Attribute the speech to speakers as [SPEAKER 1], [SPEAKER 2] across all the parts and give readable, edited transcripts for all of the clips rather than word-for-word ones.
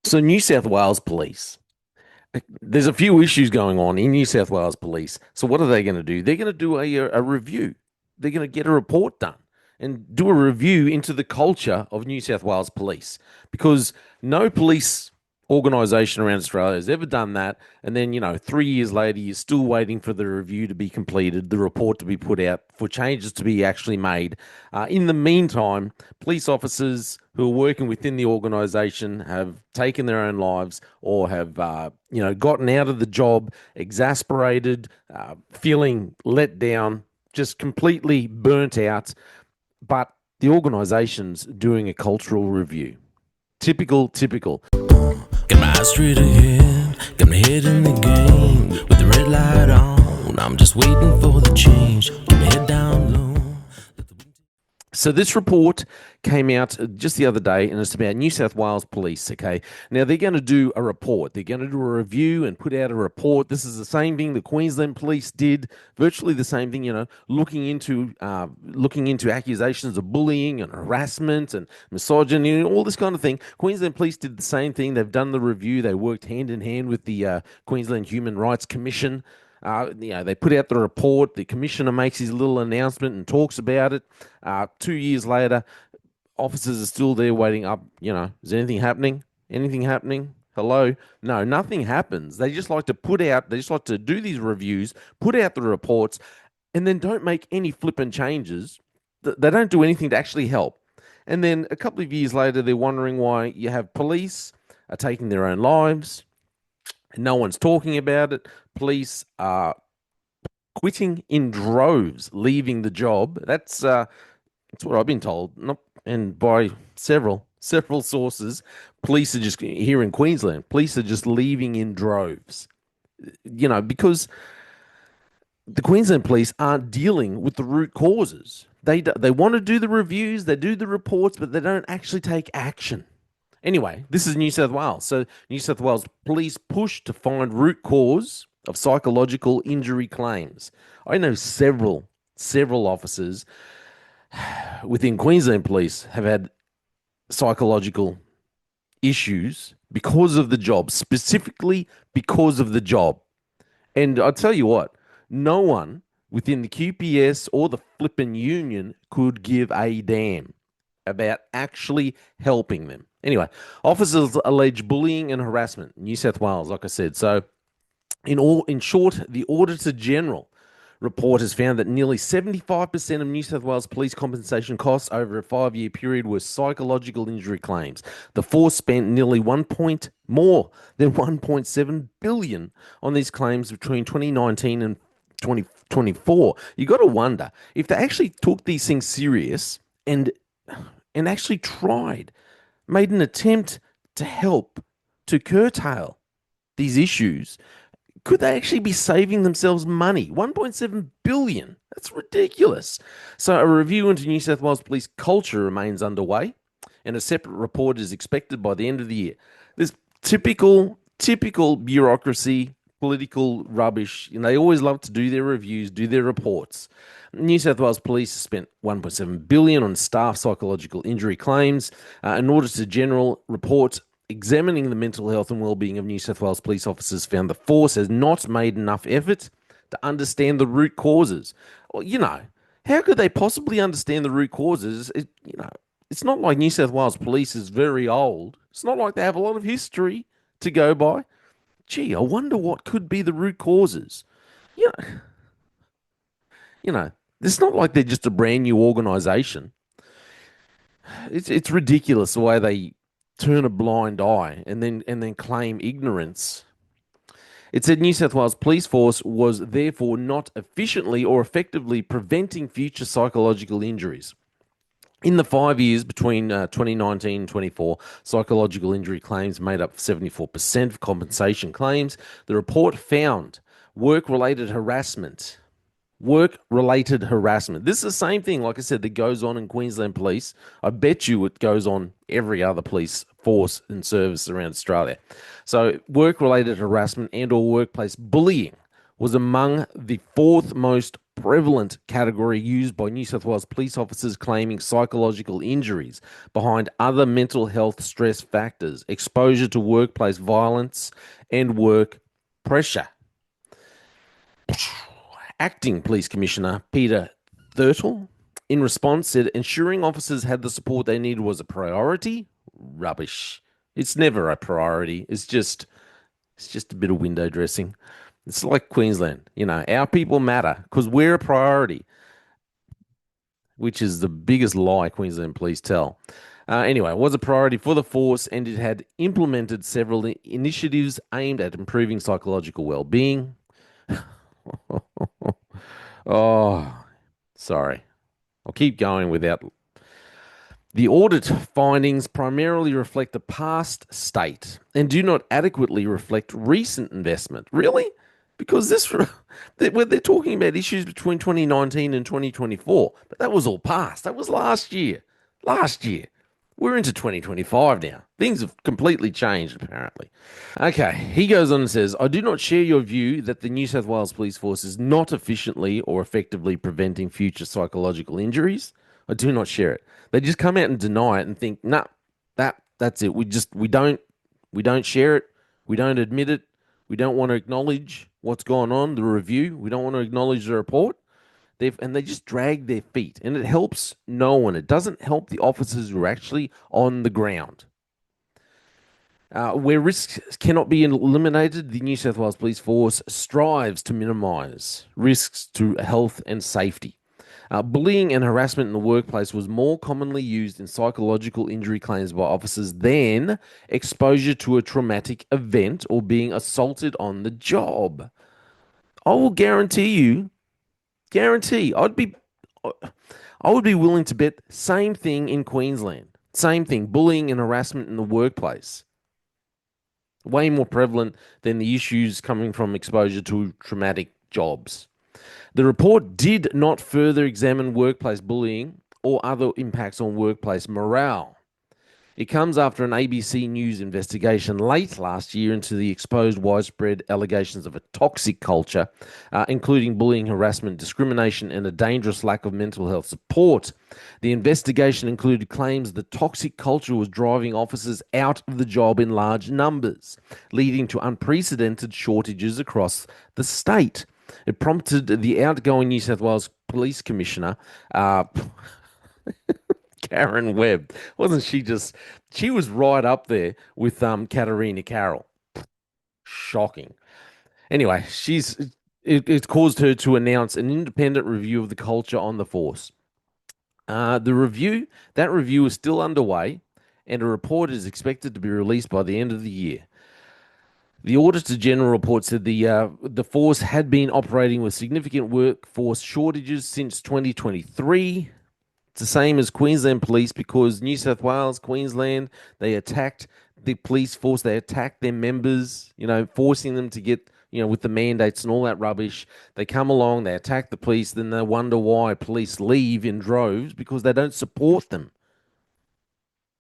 [SPEAKER 1] So, New South Wales Police, there's a few issues going on in New South Wales Police. So, what are they going to do? They're going to do a review. They're going to get a report done and do a review into the culture of New South Wales Police because no police organisation around Australia has ever done that. And then, 3 years later, you're still waiting for the review to be completed, the report to be put out, for changes to be actually made. In the meantime, police officers who are working within the organisation have taken their own lives or have, gotten out of the job, exasperated, feeling let down, just completely burnt out. But the organisation's doing a cultural review. Typical, typical.
[SPEAKER 2] Got my eyes straight ahead, got my head in the game. With the red light on, I'm just waiting for the change. Keep my head down low.
[SPEAKER 1] So this report came out just the other day, and it's about New South Wales Police. Okay, now they're going to do a report. They're going to do a review and put out a report. This is the same thing the Queensland Police did, virtually the same thing. Looking into accusations of bullying and harassment and misogyny and all this kind of thing. Queensland Police did the same thing. They've done the review. They worked hand in hand with the Queensland Human Rights Commission. They put out the report. The commissioner makes his little announcement and talks about it. 2 years later, officers are still there waiting up. Is anything happening? Anything happening? Hello? No, nothing happens. They just like to do these reviews, put out the reports, and then don't make any flippant changes. They don't do anything to actually help. And then a couple of years later, they're wondering why you have police are taking their own lives. No one's talking about it. Police are quitting in droves, leaving the job. That's what I've been told, and by several sources. Police are just here in Queensland. Police are just leaving in droves. Because the Queensland Police aren't dealing with the root causes. They want to do the reviews, they do the reports, but they don't actually take action. Anyway, this is New South Wales. So New South Wales Police push to find root cause of psychological injury claims. I know several officers within Queensland Police have had psychological issues because of the job, specifically because of the job. And I tell you what, no one within the QPS or the flippin' union could give a damn about actually helping them. Anyway, officers allege bullying and harassment in New South Wales, like I said. So, in short, the Auditor General report has found that nearly 75% of New South Wales police compensation costs over a 5-year period were psychological injury claims. The force spent nearly more than 1.7 billion on these claims between 2019 and 2024. You got to wonder if they actually took these things serious and actually made an attempt to help to curtail these issues. Could they actually be saving themselves money? 1.7 billion. That's ridiculous. So a review into New South Wales police culture remains underway, and a separate report is expected by the end of the year. This typical bureaucracy, political rubbish. They always love to do their reviews, do their reports. New South Wales Police spent 1.7 billion on staff psychological injury claims. An Auditor General report examining the mental health and well-being of New South Wales police officers found the force has not made enough effort to understand the root causes. Well, how could they possibly understand the root causes? It's not like New South Wales Police is very old. It's not like they have a lot of history to go by. Gee, I wonder what could be the root causes. You know, it's not like they're just a brand new organisation. It's ridiculous the way they turn a blind eye and then claim ignorance. It said New South Wales Police Force was therefore not efficiently or effectively preventing future psychological injuries. In the 5 years between 2019 and 24, psychological injury claims made up 74% of compensation claims. The report found work-related harassment. This is the same thing, like I said, that goes on in Queensland Police. I bet you it goes on every other police force and service around Australia. So work-related harassment and or workplace bullying was among the fourth most prevalent category used by New South Wales police officers claiming psychological injuries behind other mental health stress factors, exposure to workplace violence, and work pressure. Acting Police Commissioner Peter Thurtle, in response, said ensuring officers had the support they needed was a priority. Rubbish. It's never a priority. It's just a bit of window dressing. It's like Queensland. Our people matter because we're a priority, which is the biggest lie Queensland police tell. Anyway, it was a priority for the force and it had implemented several initiatives aimed at improving psychological well-being. Oh, sorry. I'll keep going without. The audit findings primarily reflect the past state and do not adequately reflect recent investment. Really? Because they're talking about issues between 2019 and 2024, but that was all past. That was last year. Last year. We're into 2025 now. Things have completely changed, apparently. Okay, he goes on and says, I do not share your view that the New South Wales Police Force is not efficiently or effectively preventing future psychological injuries. I do not share it. They just come out and deny it and think, nah, that's it. We don't share it. We don't admit it. We don't want to acknowledge what's gone on, the review. We don't want to acknowledge the report. And they just drag their feet, and it helps no one. It doesn't help the officers who are actually on the ground. Where risks cannot be eliminated, the New South Wales Police Force strives to minimise risks to health and safety. Bullying and harassment in the workplace was more commonly used in psychological injury claims by officers than exposure to a traumatic event or being assaulted on the job. I will guarantee, I would be willing to bet same thing in Queensland. Same thing, bullying and harassment in the workplace. Way more prevalent than the issues coming from exposure to traumatic jobs. The report did not further examine workplace bullying or other impacts on workplace morale. It comes after an ABC News investigation late last year into the exposed widespread allegations of a toxic culture, including bullying, harassment, discrimination, and a dangerous lack of mental health support. The investigation included claims the toxic culture was driving officers out of the job in large numbers, leading to unprecedented shortages across the state. It prompted the outgoing New South Wales Police Commissioner, Karen Webb. Wasn't she just, she was right up there with Katarina Carroll. Shocking. Anyway, it's caused her to announce an independent review of the culture on the force. That review is still underway, and a report is expected to be released by the end of the year. The Auditor General report said the force had been operating with significant workforce shortages since 2023. It's the same as Queensland Police because New South Wales, Queensland, they attacked the police force. They attacked their members, forcing them to get, with the mandates and all that rubbish. They come along, they attack the police, then they wonder why police leave in droves because they don't support them.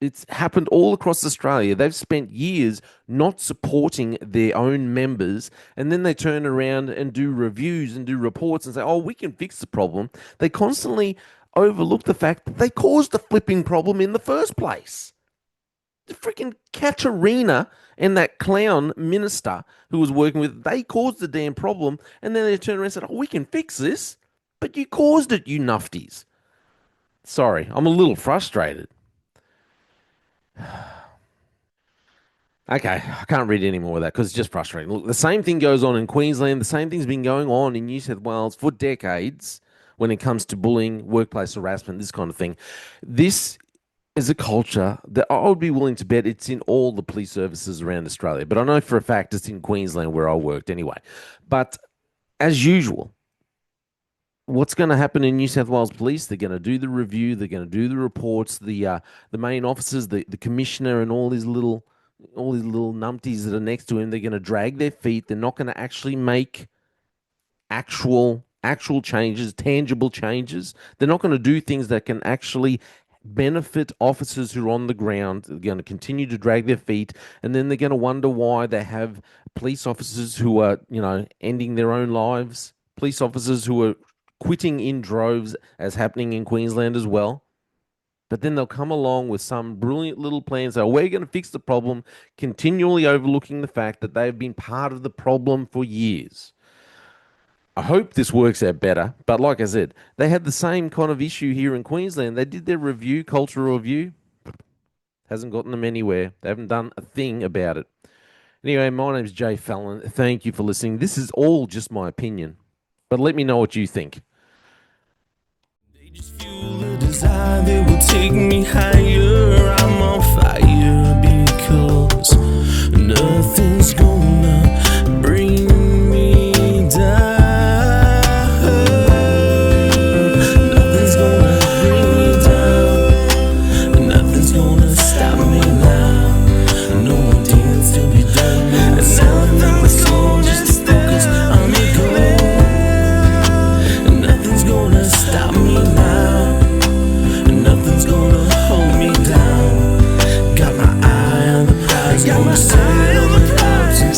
[SPEAKER 1] It's happened all across Australia. They've spent years not supporting their own members, and then they turn around and do reviews and do reports and say, oh, we can fix the problem. They constantly overlook the fact that they caused the flipping problem in the first place. The freaking Katarina and that clown minister who was working with, they caused the damn problem, and then they turned around and said, oh, we can fix this, but you caused it, you nufties. Sorry, I'm a little frustrated. Okay, I can't read any more of that because it's just frustrating. Look, the same thing goes on in Queensland. The same thing's been going on in New South Wales for decades when it comes to bullying, workplace harassment, this kind of thing. This is a culture that I would be willing to bet it's in all the police services around Australia. But I know for a fact it's in Queensland where I worked anyway. But as usual, what's going to happen in New South Wales Police? They're going to do the review. They're going to do the reports. The main officers, the commissioner, and all these little numpties that are next to him. They're going to drag their feet. They're not going to actually make actual changes, tangible changes. They're not going to do things that can actually benefit officers who are on the ground. They're going to continue to drag their feet, and then they're going to wonder why they have police officers who are, ending their own lives. Police officers who are quitting in droves, as happening in Queensland as well. But then they'll come along with some brilliant little plan. So we're going to fix the problem, continually overlooking the fact that they've been part of the problem for years. I hope this works out better. But like I said, they had the same kind of issue here in Queensland. They did their review, cultural review, hasn't gotten them anywhere. They haven't done a thing about it. Anyway, my name's j-fallon. Thank you for listening. This is all just my opinion, but let me know what you think.
[SPEAKER 2] They just fuel a desire that will take me higher. I'm on fire because nothing's gonna bring me down. Nothing's gonna bring me down. Nothing's gonna stop me now. No more demons to be done. No nothing's gonna focus on me goal. Nothing's gonna stop me now. Nothing's gonna hold me down. Got my eye on the prize, gonna sail on the clouds and